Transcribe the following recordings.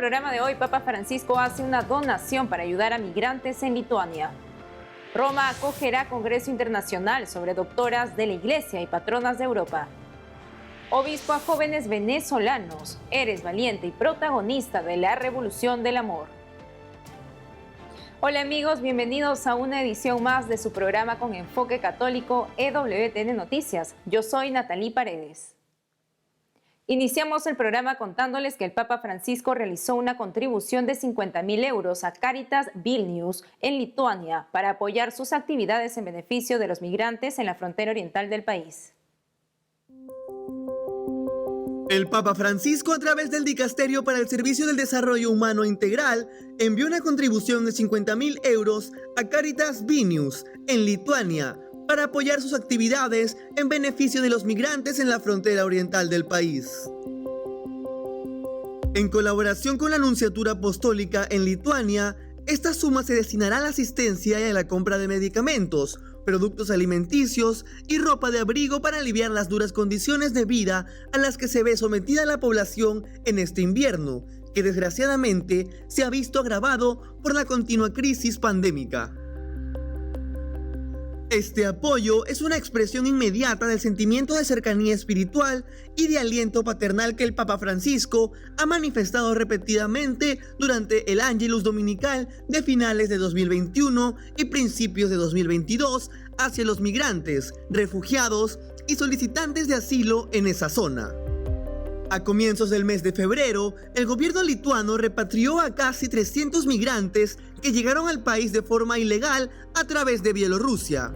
programa de hoy, Papa Francisco hace una donación para ayudar a migrantes en Lituania. Roma acogerá Congreso Internacional sobre doctoras de la Iglesia y patronas de Europa. Obispo a jóvenes venezolanos, eres valiente y protagonista de la revolución del amor. Hola amigos, bienvenidos a una edición más de su programa con enfoque católico EWTN Noticias. Yo soy Natalie Paredes. Iniciamos el programa contándoles que el Papa Francisco realizó una contribución de 50.000 euros a Caritas Vilnius en Lituania para apoyar sus actividades en beneficio de los migrantes en la frontera oriental del país. El Papa Francisco, a través del Dicasterio para el Servicio del Desarrollo Humano Integral, envió una contribución de 50.000 euros a Caritas Vilnius en Lituania para apoyar sus actividades en beneficio de los migrantes en la frontera oriental del país. En colaboración con la Nunciatura Apostólica en Lituania, esta suma se destinará a la asistencia y a la compra de medicamentos, productos alimenticios y ropa de abrigo para aliviar las duras condiciones de vida a las que se ve sometida la población en este invierno, que desgraciadamente se ha visto agravado por la continua crisis pandémica. Este apoyo es una expresión inmediata del sentimiento de cercanía espiritual y de aliento paternal que el Papa Francisco ha manifestado repetidamente durante el Ángelus Dominical de finales de 2021 y principios de 2022 hacia los migrantes, refugiados y solicitantes de asilo en esa zona. A comienzos del mes de febrero, el gobierno lituano repatrió a casi 300 migrantes que llegaron al país de forma ilegal a través de Bielorrusia.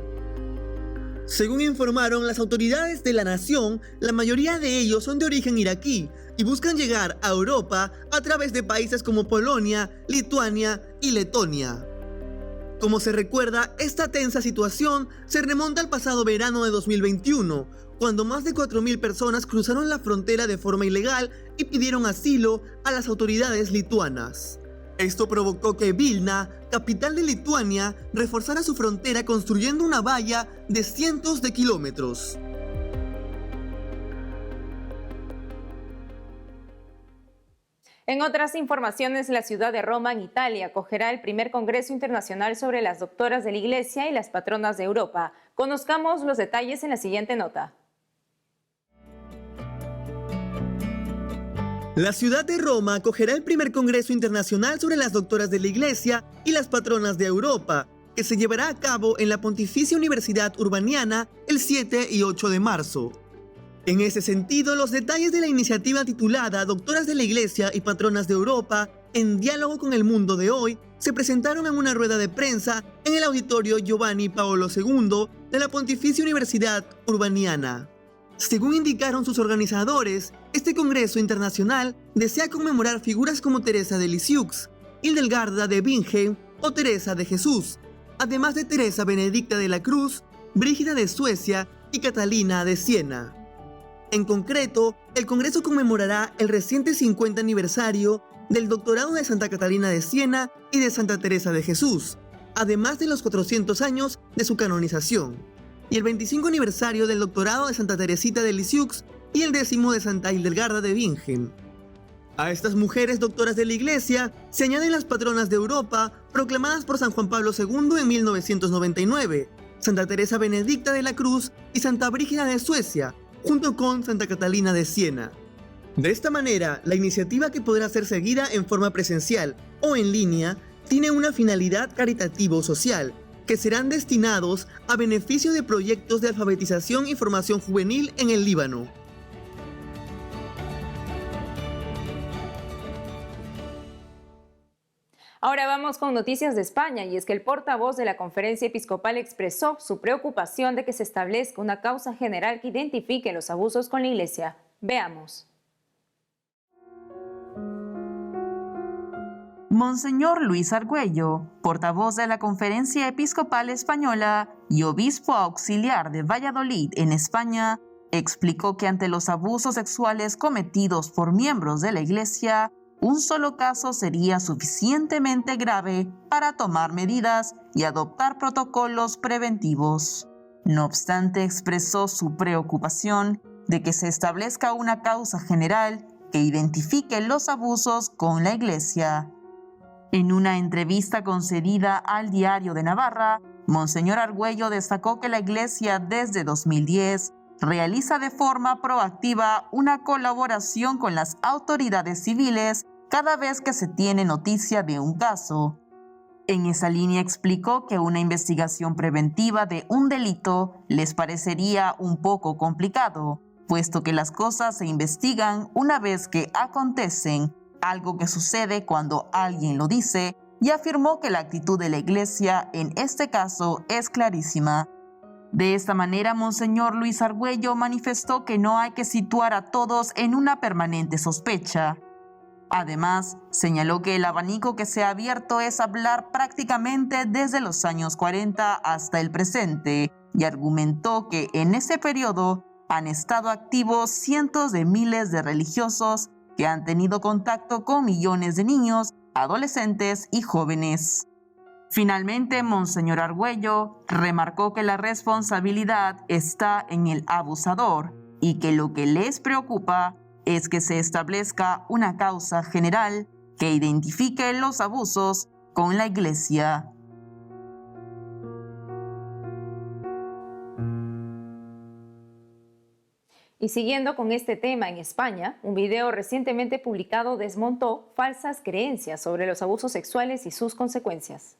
Según informaron las autoridades de la nación, la mayoría de ellos son de origen iraquí y buscan llegar a Europa a través de países como Polonia, Lituania y Letonia. Como se recuerda, esta tensa situación se remonta al pasado verano de 2021, cuando más de 4.000 personas cruzaron la frontera de forma ilegal y pidieron asilo a las autoridades lituanas. Esto provocó que Vilna, capital de Lituania, reforzara su frontera construyendo una valla de cientos de kilómetros. En otras informaciones, la ciudad de Roma, en Italia, acogerá el primer Congreso Internacional sobre las doctoras de la Iglesia y las patronas de Europa. Conozcamos los detalles en la siguiente nota. La ciudad de Roma acogerá el primer Congreso Internacional sobre las doctoras de la Iglesia y las patronas de Europa, que se llevará a cabo en la Pontificia Universidad Urbaniana el 7 y 8 de marzo. En ese sentido, los detalles de la iniciativa titulada Doctoras de la Iglesia y Patronas de Europa, en diálogo con el mundo de hoy, se presentaron en una rueda de prensa en el auditorio Giovanni Paolo II de la Pontificia Universidad Urbaniana. Según indicaron sus organizadores, este Congreso Internacional desea conmemorar figuras como Teresa de Lisieux, Hildegarda de Bingen o Teresa de Jesús, además de Teresa Benedicta de la Cruz, Brígida de Suecia y Catalina de Siena. En concreto, el Congreso conmemorará el reciente 50 aniversario del doctorado de Santa Catalina de Siena y de Santa Teresa de Jesús, además de los 400 años de su canonización, y el 25 aniversario del doctorado de Santa Teresita de Lisieux y el 10º de Santa Hildegarda de Bingen. A estas mujeres doctoras de la Iglesia se añaden las patronas de Europa proclamadas por San Juan Pablo II en 1999, Santa Teresa Benedicta de la Cruz y Santa Brígida de Suecia, junto con Santa Catalina de Siena. De esta manera, la iniciativa, que podrá ser seguida en forma presencial o en línea, tiene una finalidad caritativo-social, que serán destinados a beneficio de proyectos de alfabetización y formación juvenil en el Líbano. Ahora vamos con noticias de España, y es que el portavoz de la Conferencia Episcopal expresó su preocupación de que se establezca una causa general que identifique los abusos con la Iglesia. Veamos. Monseñor Luis Argüello, portavoz de la Conferencia Episcopal Española y obispo auxiliar de Valladolid en España, explicó que ante los abusos sexuales cometidos por miembros de la Iglesia, un solo caso sería suficientemente grave para tomar medidas y adoptar protocolos preventivos. No obstante, expresó su preocupación de que se establezca una causa general que identifique los abusos con la Iglesia. En una entrevista concedida al Diario de Navarra, Monseñor Argüello destacó que la Iglesia desde 2010 realiza de forma proactiva una colaboración con las autoridades civiles cada vez que se tiene noticia de un caso. En esa línea explicó que una investigación preventiva de un delito les parecería un poco complicado, puesto que las cosas se investigan una vez que acontecen, algo que sucede cuando alguien lo dice, y afirmó que la actitud de la Iglesia en este caso es clarísima. De esta manera, Monseñor Luis Argüello manifestó que no hay que situar a todos en una permanente sospecha. Además, señaló que el abanico que se ha abierto es hablar prácticamente desde los años 40 hasta el presente, y argumentó que en ese periodo han estado activos cientos de miles de religiosos que han tenido contacto con millones de niños, adolescentes y jóvenes. Finalmente, Monseñor Argüello remarcó que la responsabilidad está en el abusador y que lo que les preocupa es que se establezca una causa general que identifique los abusos con la Iglesia. Y siguiendo con este tema, en España, un video recientemente publicado desmontó falsas creencias sobre los abusos sexuales y sus consecuencias.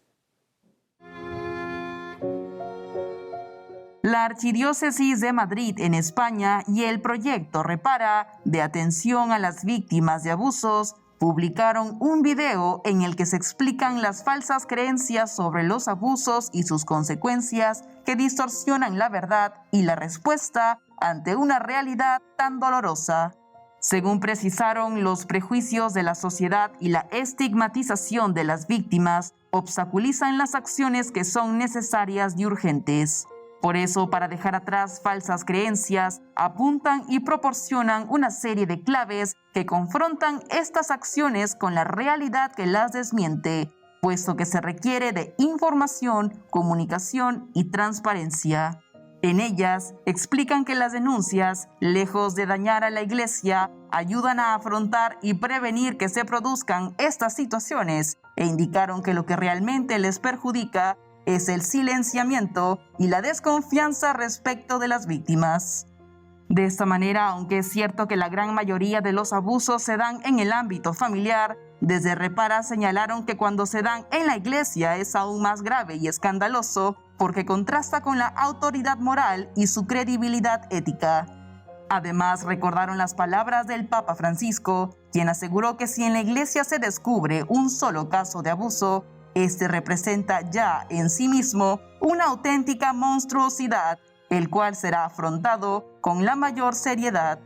La Archidiócesis de Madrid en España y el proyecto Repara, de atención a las víctimas de abusos, publicaron un video en el que se explican las falsas creencias sobre los abusos y sus consecuencias que distorsionan la verdad y la respuesta ante una realidad tan dolorosa. Según precisaron, los prejuicios de la sociedad y la estigmatización de las víctimas obstaculizan las acciones que son necesarias y urgentes. Por eso, para dejar atrás falsas creencias, apuntan y proporcionan una serie de claves que confrontan estas acciones con la realidad que las desmiente, puesto que se requiere de información, comunicación y transparencia. En ellas, explican que las denuncias, lejos de dañar a la Iglesia, ayudan a afrontar y prevenir que se produzcan estas situaciones, e indicaron que lo que realmente les perjudica es el silenciamiento y la desconfianza respecto de las víctimas. De esta manera, aunque es cierto que la gran mayoría de los abusos se dan en el ámbito familiar, desde Repara señalaron que cuando se dan en la Iglesia es aún más grave y escandaloso porque contrasta con la autoridad moral y su credibilidad ética. Además, recordaron las palabras del Papa Francisco, quien aseguró que si en la Iglesia se descubre un solo caso de abuso, este representa ya en sí mismo una auténtica monstruosidad, el cual será afrontado con la mayor seriedad.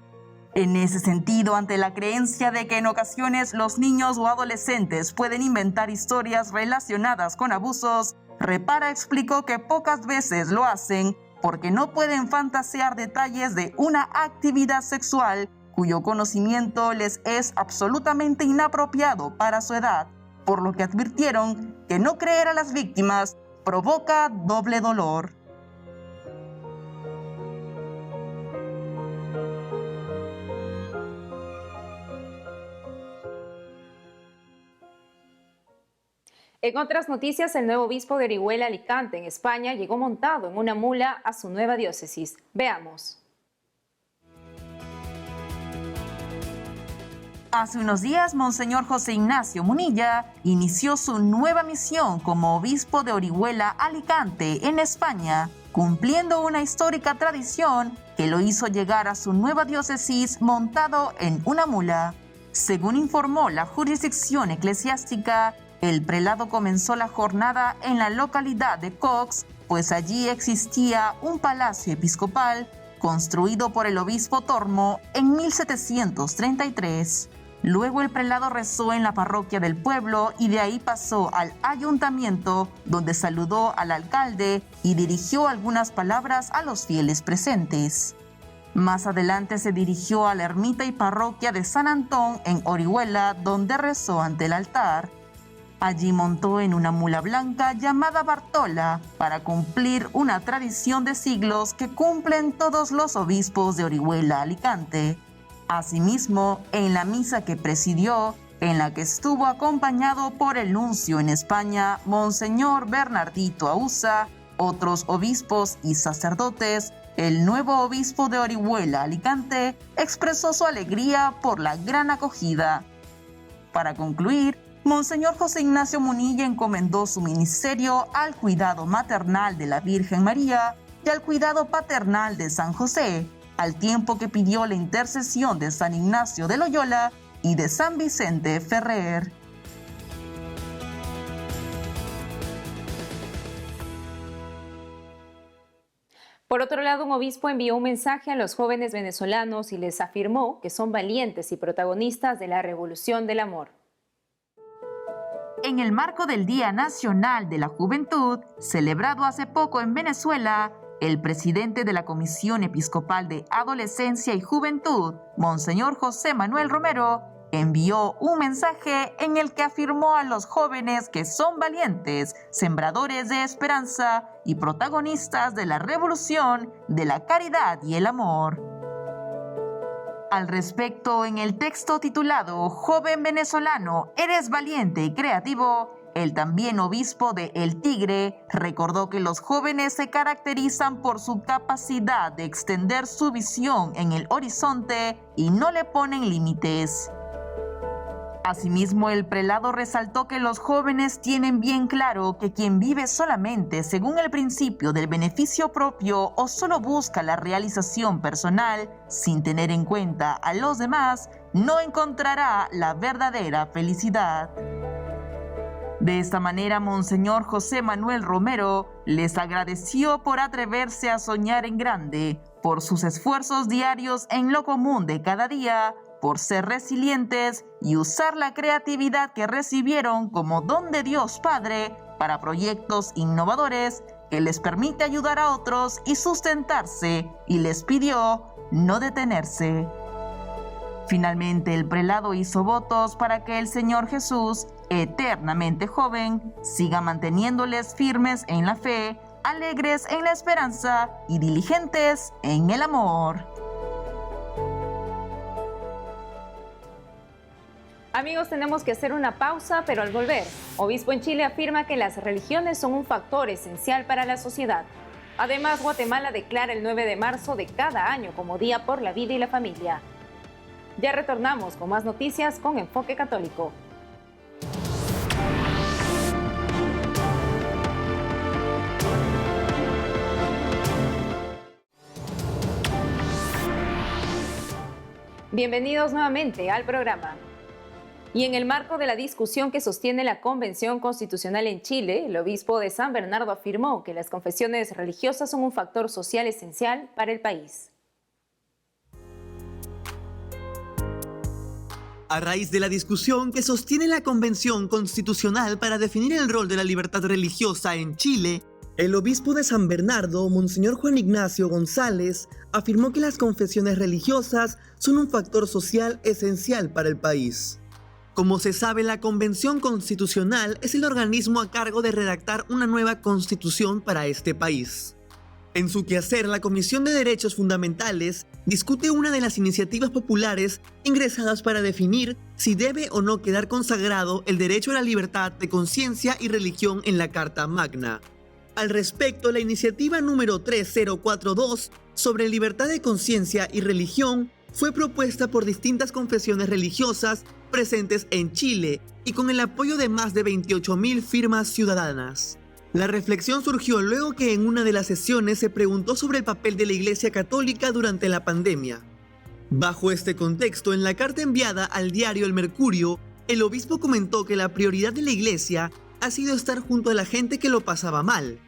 En ese sentido, ante la creencia de que en ocasiones los niños o adolescentes pueden inventar historias relacionadas con abusos, Repara explicó que pocas veces lo hacen porque no pueden fantasear detalles de una actividad sexual cuyo conocimiento les es absolutamente inapropiado para su edad, por lo que advirtieron que no creer a las víctimas provoca doble dolor. En otras noticias, el nuevo obispo de Orihuela, Alicante, en España, llegó montado en una mula a su nueva diócesis. Veamos. Hace unos días, Monseñor José Ignacio Munilla inició su nueva misión como obispo de Orihuela, Alicante, en España, cumpliendo una histórica tradición que lo hizo llegar a su nueva diócesis montado en una mula. Según informó la jurisdicción eclesiástica, el prelado comenzó la jornada en la localidad de Cox, pues allí existía un palacio episcopal construido por el obispo Tormo en 1733. Luego el prelado rezó en la parroquia del pueblo y de ahí pasó al ayuntamiento, donde saludó al alcalde y dirigió algunas palabras a los fieles presentes. Más adelante se dirigió a la ermita y parroquia de San Antón en Orihuela, donde rezó ante el altar. Allí montó en una mula blanca llamada Bartola para cumplir una tradición de siglos que cumplen todos los obispos de Orihuela, Alicante. Asimismo, en la misa que presidió, en la que estuvo acompañado por el nuncio en España, Monseñor Bernardito Ausa, otros obispos y sacerdotes, el nuevo obispo de Orihuela, Alicante, expresó su alegría por la gran acogida. Para concluir, Monseñor José Ignacio Munilla encomendó su ministerio al cuidado maternal de la Virgen María y al cuidado paternal de San José, al tiempo que pidió la intercesión de San Ignacio de Loyola y de San Vicente Ferrer. Por otro lado, un obispo envió un mensaje a los jóvenes venezolanos y les afirmó que son valientes y protagonistas de la revolución del amor. En el marco del Día Nacional de la Juventud, celebrado hace poco en Venezuela, el presidente de la Comisión Episcopal de Adolescencia y Juventud, Monseñor José Manuel Romero, envió un mensaje en el que afirmó a los jóvenes que son valientes, sembradores de esperanza y protagonistas de la revolución de la caridad y el amor. Al respecto, en el texto titulado Joven venezolano, eres valiente y creativo, el también obispo de El Tigre recordó que los jóvenes se caracterizan por su capacidad de extender su visión en el horizonte y no le ponen límites. Asimismo, el prelado resaltó que los jóvenes tienen bien claro que quien vive solamente según el principio del beneficio propio o solo busca la realización personal sin tener en cuenta a los demás, no encontrará la verdadera felicidad. De esta manera, Monseñor José Manuel Romero les agradeció por atreverse a soñar en grande, por sus esfuerzos diarios en lo común de cada día, por ser resilientes y usar la creatividad que recibieron como don de Dios Padre para proyectos innovadores que les permite ayudar a otros y sustentarse, y les pidió no detenerse. Finalmente, el prelado hizo votos para que el Señor Jesús, eternamente joven, siga manteniéndoles firmes en la fe, alegres en la esperanza y diligentes en el amor. Amigos, tenemos que hacer una pausa, pero al volver, obispo en Chile afirma que las religiones son un factor esencial para la sociedad. Además, Guatemala declara el 9 de marzo de cada año como Día por la Vida y la Familia. Ya retornamos con más noticias con Enfoque Católico. Bienvenidos nuevamente al programa. Y en el marco de la discusión que sostiene la Convención Constitucional en Chile, el obispo de San Bernardo afirmó que las confesiones religiosas son un factor social esencial para el país. A raíz de la discusión que sostiene la Convención Constitucional para definir el rol de la libertad religiosa en Chile, el obispo de San Bernardo, Monseñor Juan Ignacio González, afirmó que las confesiones religiosas son un factor social esencial para el país. Como se sabe, la Convención Constitucional es el organismo a cargo de redactar una nueva constitución para este país. En su quehacer, la Comisión de Derechos Fundamentales discute una de las iniciativas populares ingresadas para definir si debe o no quedar consagrado el derecho a la libertad de conciencia y religión en la Carta Magna. Al respecto, la iniciativa número 3042 sobre libertad de conciencia y religión fue propuesta por distintas confesiones religiosas presentes en Chile y con el apoyo de más de 28.000 firmas ciudadanas. La reflexión surgió luego que en una de las sesiones se preguntó sobre el papel de la Iglesia Católica durante la pandemia. Bajo este contexto, en la carta enviada al diario El Mercurio, el obispo comentó que la prioridad de la Iglesia ha sido estar junto a la gente que lo pasaba mal.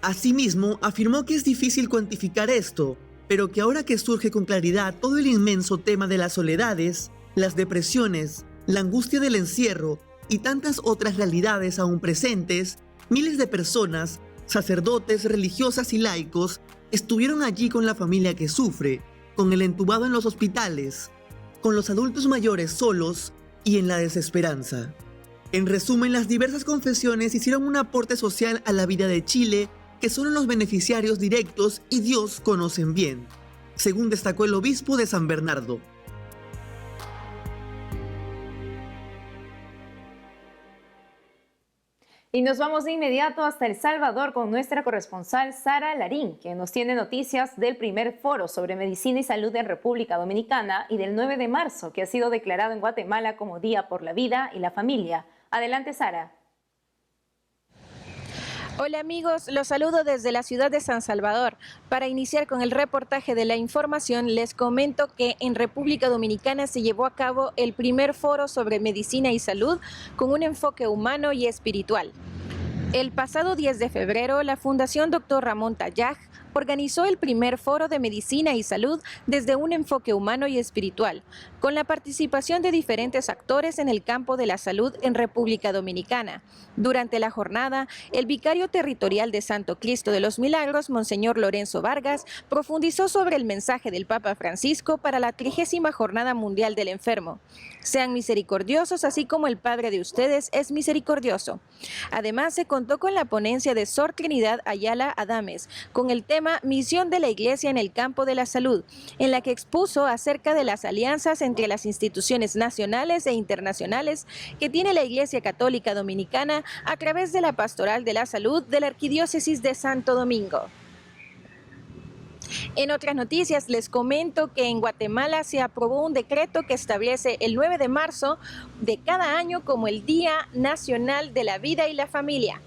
Asimismo, afirmó que es difícil cuantificar esto, pero que ahora que surge con claridad todo el inmenso tema de las soledades, las depresiones, la angustia del encierro y tantas otras realidades aún presentes, miles de personas, sacerdotes, religiosas y laicos, estuvieron allí con la familia que sufre, con el entubado en los hospitales, con los adultos mayores solos y en la desesperanza. En resumen, las diversas confesiones hicieron un aporte social a la vida de Chile que solo los beneficiarios directos y Dios conocen bien, según destacó el obispo de San Bernardo. Y nos vamos de inmediato hasta El Salvador con nuestra corresponsal Sara Larín, que nos tiene noticias del primer foro sobre medicina y salud en República Dominicana y del 9 de marzo, que ha sido declarado en Guatemala como Día por la Vida y la Familia. Adelante, Sara. Hola amigos, los saludo desde la ciudad de San Salvador. Para iniciar con el reportaje de la información, les comento que en República Dominicana se llevó a cabo el primer foro sobre medicina y salud con un enfoque humano y espiritual. El pasado 10 de febrero, la Fundación Dr. Ramón Tayaj organizó el primer foro de medicina y salud desde un enfoque humano y espiritual, con la participación de diferentes actores en el campo de la salud en República Dominicana. Durante la jornada, el vicario territorial de Santo Cristo de los Milagros, Monseñor Lorenzo Vargas, profundizó sobre el mensaje del Papa Francisco para la 30ª Jornada Mundial del Enfermo. Sean misericordiosos, así como el Padre de ustedes es misericordioso. Además, se contó con la ponencia de Sor Trinidad Ayala Adames, con el tema Misión de la Iglesia en el campo de la salud, en la que expuso acerca de las alianzas entre las instituciones nacionales e internacionales que tiene la Iglesia Católica Dominicana a través de la Pastoral de la Salud de la Arquidiócesis de Santo Domingo. En otras noticias, les comento que en Guatemala se aprobó un decreto que establece el 9 de marzo de cada año como el Día Nacional de la Vida y la Familia.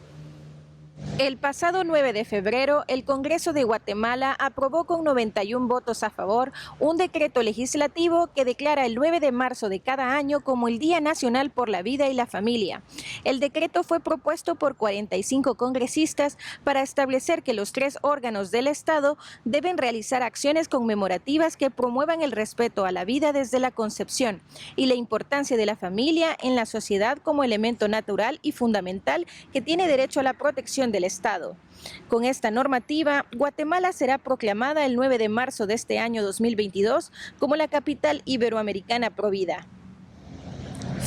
El pasado 9 de febrero, el Congreso de Guatemala aprobó con 91 votos a favor un decreto legislativo que declara el 9 de marzo de cada año como el Día Nacional por la Vida y la Familia. El decreto fue propuesto por 45 congresistas para establecer que los 3 órganos del Estado deben realizar acciones conmemorativas que promuevan el respeto a la vida desde la concepción y la importancia de la familia en la sociedad como elemento natural y fundamental que tiene derecho a la protección del Estado. Con esta normativa, Guatemala será proclamada el 9 de marzo de este año 2022 como la capital iberoamericana provida.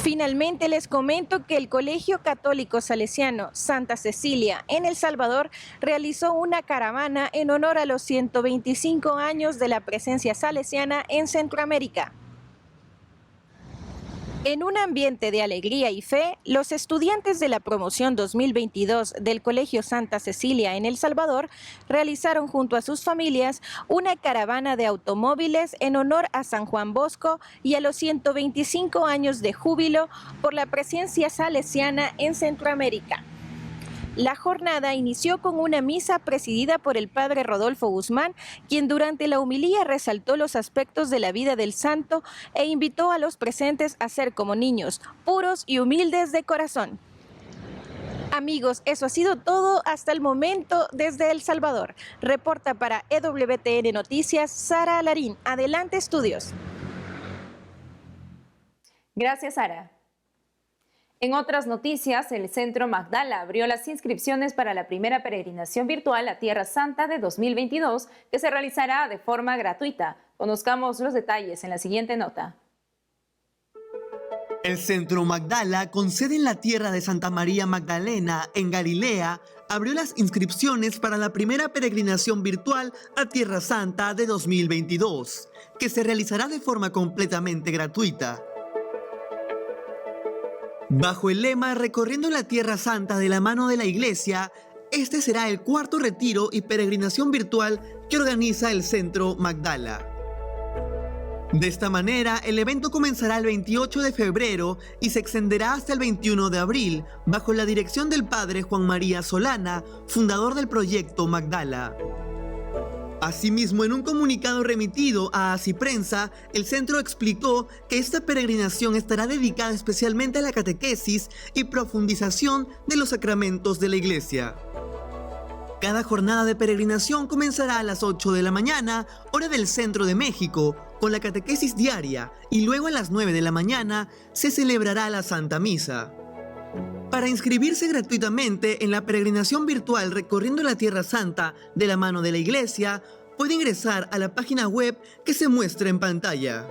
Finalmente, les comento que el Colegio Católico Salesiano Santa Cecilia en El Salvador realizó una caravana en honor a los 125 años de la presencia salesiana en Centroamérica. En un ambiente de alegría y fe, los estudiantes de la promoción 2022 del Colegio Santa Cecilia en El Salvador realizaron junto a sus familias una caravana de automóviles en honor a San Juan Bosco y a los 125 años de júbilo por la presencia salesiana en Centroamérica. La jornada inició con una misa presidida por el padre Rodolfo Guzmán, quien durante la homilía resaltó los aspectos de la vida del santo e invitó a los presentes a ser como niños, puros y humildes de corazón. Amigos, eso ha sido todo hasta el momento desde El Salvador. Reporta para EWTN Noticias, Sara Larín. Adelante, estudios. Gracias, Sara. En otras noticias, el Centro Magdala abrió las inscripciones para la primera peregrinación virtual a Tierra Santa de 2022, que se realizará de forma gratuita. Conozcamos los detalles en la siguiente nota. El Centro Magdala, con sede en la tierra de Santa María Magdalena, en Galilea, abrió las inscripciones para la primera peregrinación virtual a Tierra Santa de 2022, que se realizará de forma completamente gratuita. Bajo el lema Recorriendo la Tierra Santa de la mano de la Iglesia, este será el 4º retiro y peregrinación virtual que organiza el Centro Magdala. De esta manera, el evento comenzará el 28 de febrero y se extenderá hasta el 21 de abril, bajo la dirección del padre Juan María Solana, fundador del proyecto Magdala. Asimismo, en un comunicado remitido a Asiprensa, el centro explicó que esta peregrinación estará dedicada especialmente a la catequesis y profundización de los sacramentos de la Iglesia. Cada jornada de peregrinación comenzará a las 8 de la mañana, hora del centro de México, con la catequesis diaria, y luego a las 9 de la mañana se celebrará la Santa Misa. Para inscribirse gratuitamente en la peregrinación virtual Recorriendo la Tierra Santa de la mano de la Iglesia, puede ingresar a la página web que se muestra en pantalla.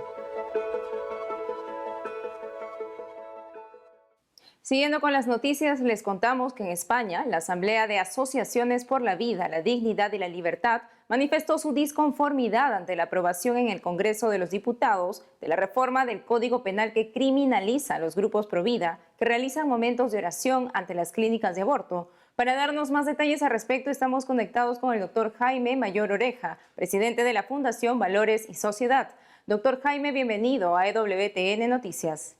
Siguiendo con las noticias, les contamos que en España, la Asamblea de Asociaciones por la Vida, la Dignidad y la Libertad manifestó su disconformidad ante la aprobación en el Congreso de los Diputados de la reforma del Código Penal que criminaliza a los grupos provida que realizan momentos de oración ante las clínicas de aborto. Para darnos más detalles al respecto, estamos conectados con el doctor Jaime Mayor Oreja, presidente de la Fundación Valores y Sociedad. Doctor Jaime, bienvenido a EWTN Noticias.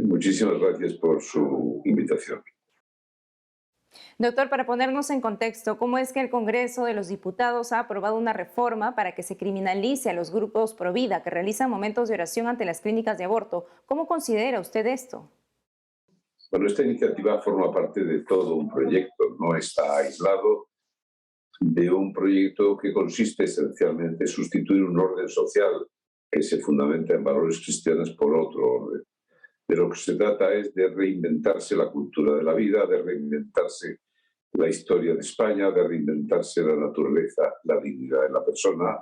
Muchísimas gracias por su invitación. Doctor, para ponernos en contexto, ¿cómo es que el Congreso de los Diputados ha aprobado una reforma para que se criminalice a los grupos provida que realizan momentos de oración ante las clínicas de aborto? ¿Cómo considera usted esto? Bueno, esta iniciativa forma parte de todo un proyecto, no está aislado de un proyecto que consiste esencialmente en sustituir un orden social que se fundamenta en valores cristianos por otro orden. De lo que se trata es de reinventarse la cultura de la vida, de reinventarse la historia de España, de reinventarse la naturaleza, la dignidad de la persona,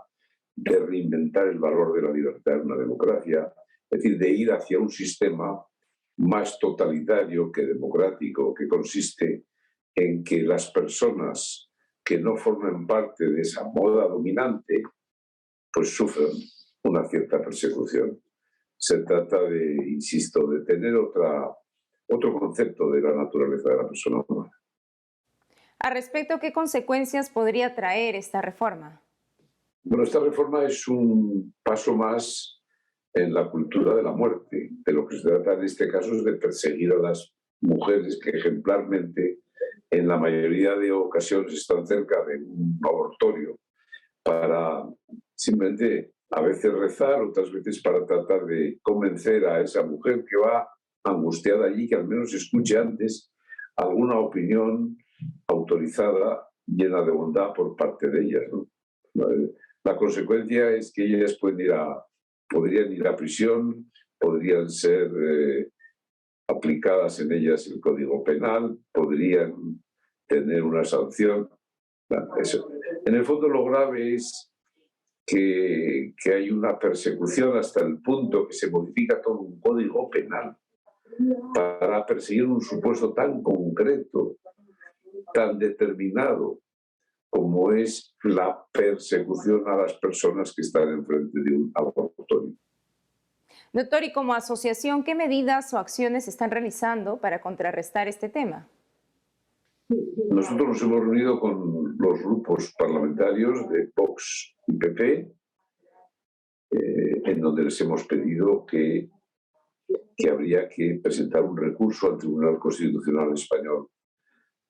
de reinventar el valor de la libertad en una democracia, es decir, de ir hacia un sistema más totalitario que democrático, que consiste en que las personas que no formen parte de esa moda dominante, pues sufren una cierta persecución. Se trata de, insisto, de tener otro concepto de la naturaleza de la persona humana. Al respecto, ¿qué consecuencias podría traer esta reforma? Bueno, esta reforma es un paso más en la cultura de la muerte. De lo que se trata en este caso es de perseguir a las mujeres que ejemplarmente, en la mayoría de ocasiones, están cerca de un abortorio para simplemente a veces rezar, otras veces para tratar de convencer a esa mujer que va angustiada allí, que al menos escuche antes alguna opinión autorizada, llena de bondad por parte de ellas, ¿no? La consecuencia es que ellas podrían ir a prisión, podrían ser aplicadas en ellas el Código Penal, podrían tener una sanción. Eso. En el fondo lo grave es que hay una persecución hasta el punto que se modifica todo un código penal para perseguir un supuesto tan concreto, tan determinado, como es la persecución a las personas que están enfrente de un abortorio. Doctor, y como asociación, ¿qué medidas o acciones están realizando para contrarrestar este tema? Nosotros nos hemos reunido con los grupos parlamentarios de Vox y PP, en donde les hemos pedido que habría que presentar un recurso al Tribunal Constitucional Español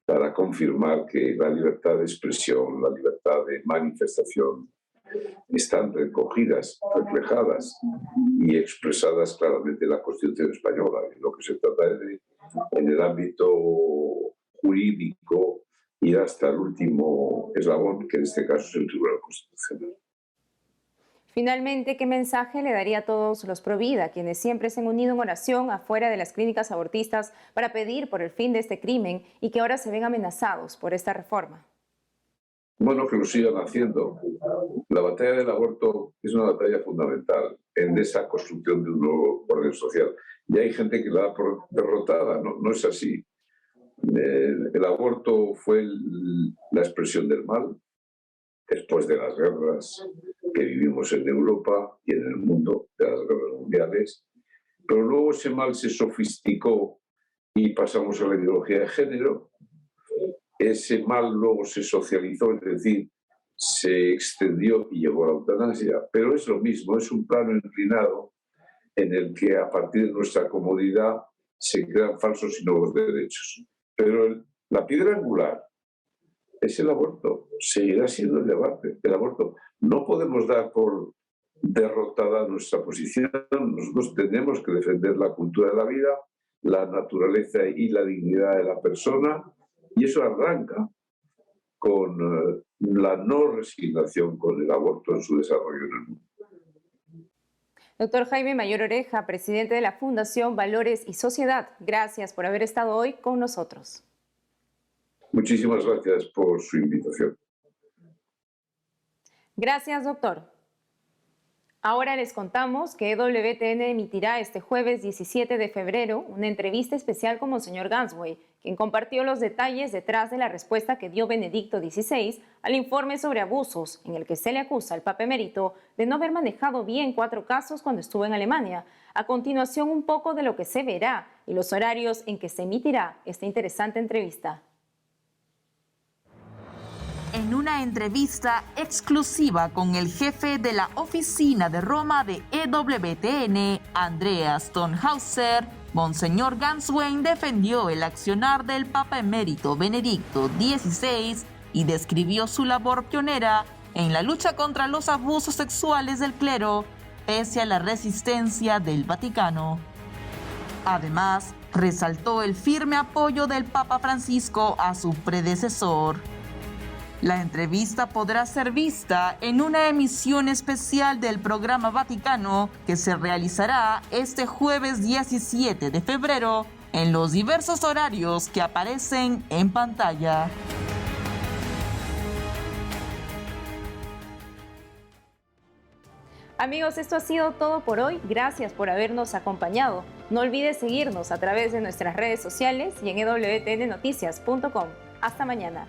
para confirmar que la libertad de expresión, la libertad de manifestación están recogidas, reflejadas y expresadas claramente en la Constitución española. Lo que se trata es de, en el ámbito jurídico, ir hasta el último eslabón, que en este caso es el Tribunal Constitucional. Finalmente, ¿qué mensaje le daría a todos los provida, quienes siempre se han unido en oración afuera de las clínicas abortistas para pedir por el fin de este crimen y que ahora se ven amenazados por esta reforma? Bueno, que lo sigan haciendo. La batalla del aborto es una batalla fundamental en esa construcción de un nuevo orden social. Y hay gente que la da por derrotada, no es así. El aborto fue la expresión del mal después de las guerras que vivimos en Europa y en el mundo, de las guerras mundiales. Pero luego ese mal se sofisticó y pasamos a la ideología de género. Ese mal luego se socializó, es decir, se extendió y llegó a la eutanasia. Pero es lo mismo, es un plano inclinado en el que a partir de nuestra comodidad se crean falsos y nuevos derechos. Pero la piedra angular es el aborto, seguirá siendo el debate del aborto. No podemos dar por derrotada nuestra posición, nosotros tenemos que defender la cultura de la vida, la naturaleza y la dignidad de la persona, y eso arranca con la no resignación con el aborto en su desarrollo en el mundo. Doctor Jaime Mayor Oreja, presidente de la Fundación Valores y Sociedad, gracias por haber estado hoy con nosotros. Muchísimas gracias por su invitación. Gracias, doctor. Ahora les contamos que EWTN emitirá este jueves 17 de febrero una entrevista especial con Monseñor Ganswein, quien compartió los detalles detrás de la respuesta que dio Benedicto XVI al informe sobre abusos, en el que se le acusa al Papa Emérito de no haber manejado bien 4 casos cuando estuvo en Alemania. A continuación, un poco de lo que se verá y los horarios en que se emitirá esta interesante entrevista. En una entrevista exclusiva con el jefe de la oficina de Roma de EWTN, Andreas Stonhauser, Monseñor Ganswein defendió el accionar del Papa Emérito Benedicto XVI y describió su labor pionera en la lucha contra los abusos sexuales del clero, pese a la resistencia del Vaticano. Además, resaltó el firme apoyo del Papa Francisco a su predecesor. La entrevista podrá ser vista en una emisión especial del programa Vaticano que se realizará este jueves 17 de febrero en los diversos horarios que aparecen en pantalla. Amigos, esto ha sido todo por hoy. Gracias por habernos acompañado. No olvides seguirnos a través de nuestras redes sociales y en ewtnnoticias.com. Hasta mañana.